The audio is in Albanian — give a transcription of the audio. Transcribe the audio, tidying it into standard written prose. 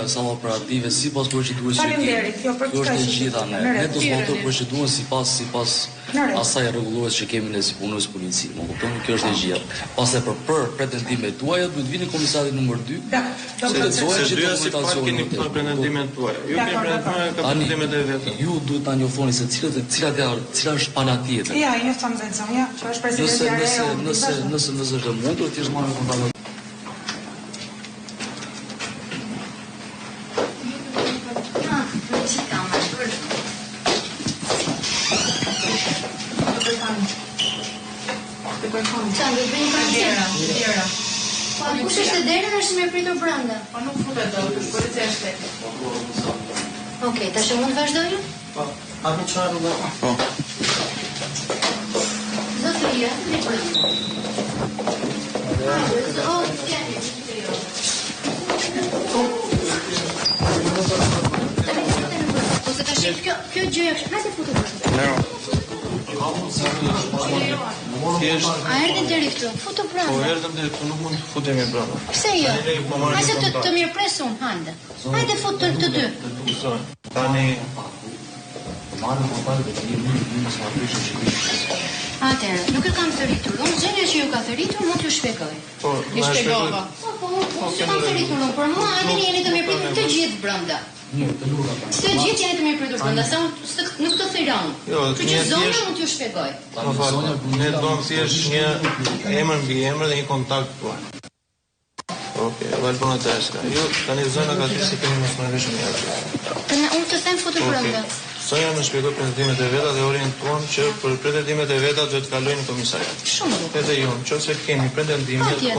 Sala operative sipas procedurës së tij. Kjo është e gjitha ne do të votoj procedurën sipas asaj rregullues që kemi ne si punës polici. Më kupton, kjo është e gjitha. Pastaj për pretendimet tuaja duhet vini komisari numër 2. Se dyja sipas keni pretendimet tuaja. Ju keni pretendimet e vetë. Ju duhet ta njoftoni se cila është pala tjetër. Ja, i njofton zënçon, ja, që është presidenti Nëse është mundur të marrë kontakt. Kush është deri është më pritur brenda? Po nuk futet dot, policia është tek. Okej, tash mund të vazhdojmë? Po. A më çfarë do? Po. Zotëria, ne bëjmë. Ose tash kjo gjë është hajde fotografi. A erdhën deri këtu? Foto brenda. Po erdhëm deri këtu, nuk mund të futemi brenda. Pse jo? Hajde të mirëpresun, hajde. Hajde foto të dy. Tani Atëherë, nuk e kam thëritur. Unë gjëja që ju ka thëritur mund t'ju shpjegoj. Po, I shpjegova. Po, s'kam thëritur unë, por mua hajde jeni të mirëpritur të gjithë brenda. Të gjithë jeni të mirëpritur brenda, sa nuk të thëron. Që që zonja mund t'ju shpjegoj. Ne doam thjesht një emër mbi emër dhe një kontakt tuaj. Okej, Valbona Tereska. Ju tani zona ka thënë se keni mos marrësh me atë. Unë të them foto brenda. Sonja më shpjegoi pretendimet e veta dhe orientuan që për pretendimet e veta duhet të kalojnë në komisariat. Shumë. Edhe ju, nëse keni pretendime